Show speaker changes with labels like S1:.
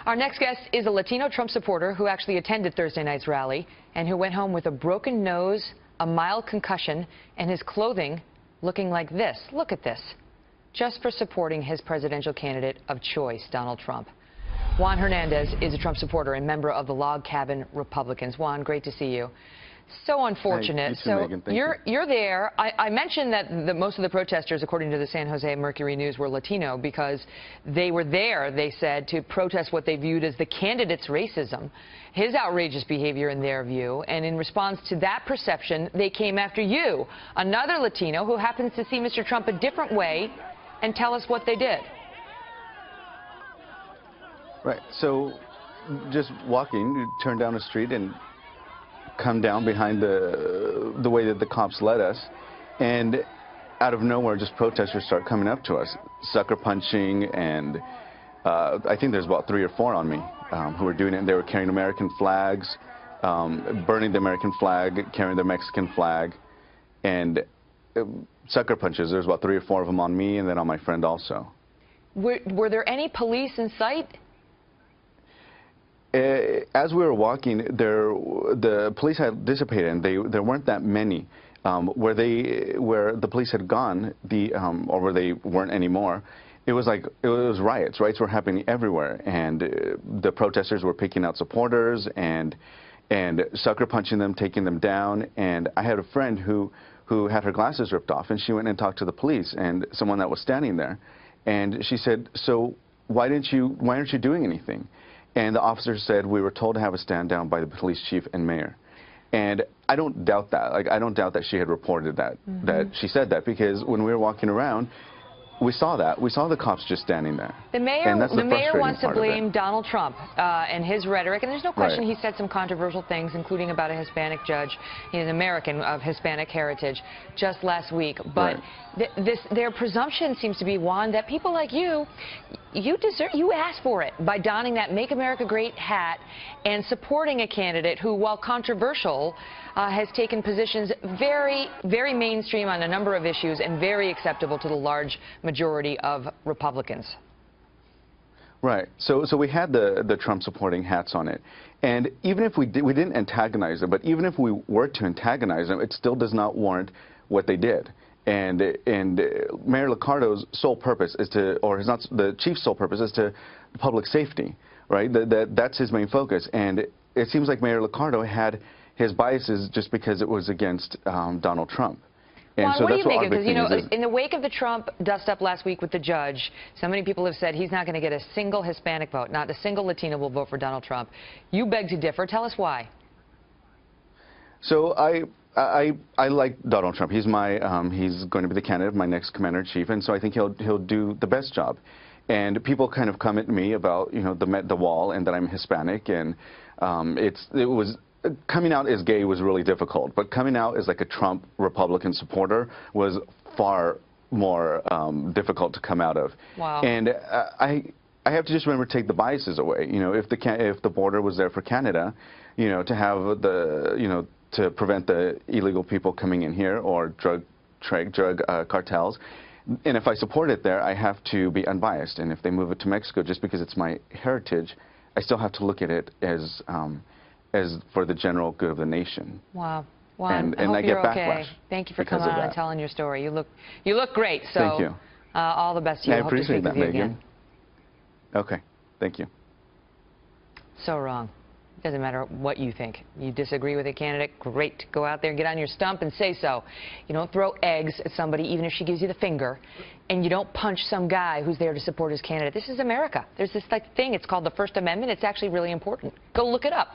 S1: Our next guest is a Latino Trump supporter who actually attended Thursday night's rally and who went home with a broken nose, a mild concussion, and his clothing looking like this. Look at this. Just for supporting his presidential candidate of choice, Donald Trump. Juan Hernandez is a Trump supporter and member of the Log Cabin Republicans. Juan, great to see you. So unfortunate.
S2: Hi, you too, Megan.
S1: You're there. I mentioned that most of the protesters, according to the San Jose Mercury News, were Latino because they were there, they said, to protest what they viewed as the candidate's racism, his outrageous behavior in their view. And in response to that perception, they came after you, another Latino who happens to see Mr. Trump a different way, and tell us what they did.
S2: Right. So just walking, you turn down the street and come down behind the way that the cops led us, and out of nowhere, just protesters start coming up to us, sucker punching, and I think there's about 3 or 4 on me who were doing it. And they were carrying American flags, burning the American flag, carrying the Mexican flag, and sucker punches. There's about 3 or 4 of them on me, and then on my friend also.
S1: Were there any police in sight?
S2: As we were walking, the police had dissipated, and there weren't that many. Where the police had gone, or where they weren't anymore, it was riots. Riots were happening everywhere, and the protesters were picking out supporters and sucker punching them, taking them down. And I had a friend who had her glasses ripped off, and she went and talked to the police and someone that was standing there, and she said, "So why aren't you doing anything?" And the officer said, "We were told to have a stand down by the police chief and mayor." And I don't doubt that. I don't doubt that she had reported that, that she said that, because when we were walking around, we saw that. We saw the cops just standing there.
S1: The mayor wants to blame Donald Trump and his rhetoric, and there's no question he said some controversial things, including about a Hispanic judge. He's an American of Hispanic heritage just last week. But their presumption seems to be, Juan, that people like you asked for it by donning that Make America Great hat and supporting a candidate who, while controversial, has taken positions very, very mainstream on a number of issues and very acceptable to the large majority of Republicans.
S2: Right. So we had the Trump supporting hats on it. And even if we didn't antagonize them, but even if we were to antagonize them, it still does not warrant what they did. And Mayor Liccardo's sole purpose is to, or not, the chief's sole purpose is to public safety, right? That's his main focus. And it seems like Mayor Liccardo had his biases just because it was against Donald Trump. And
S1: Juan,
S2: so
S1: what do
S2: that's
S1: you think of?
S2: Because,
S1: you know, in the wake of the Trump dust-up last week with the judge, so many people have said he's not going to get a single Hispanic vote, not a single Latino will vote for Donald Trump. You beg to differ. Tell us why.
S2: So I like Donald Trump. He's he's going to be the candidate of my next commander-in-chief, and so I think he'll do the best job. And people kind of come at me about, you know, the wall and that I'm Hispanic, and coming out as gay was really difficult, but coming out as like a Trump Republican supporter was far more difficult to come out of.
S1: Wow.
S2: And I have to just remember to take the biases away. You know, if the border was there for Canada, you know, to have to prevent the illegal people coming in here or drug cartels. And if I support it there, I have to be unbiased. And if they move it to Mexico, just because it's my heritage, I still have to look at it as for the general good of the nation.
S1: Wow. Juan,
S2: and I get backlash.
S1: Thank you for coming on and telling your story. You look great. So
S2: thank you.
S1: All the best to you.
S2: I appreciate that, Megan.
S1: Again.
S2: Okay. Thank you.
S1: So wrong. It doesn't matter what you think. You disagree with a candidate, great. Go out there and get on your stump and say so. You don't throw eggs at somebody, even if she gives you the finger. And you don't punch some guy who's there to support his candidate. This is America. There's this thing. It's called the First Amendment. It's actually really important. Go look it up.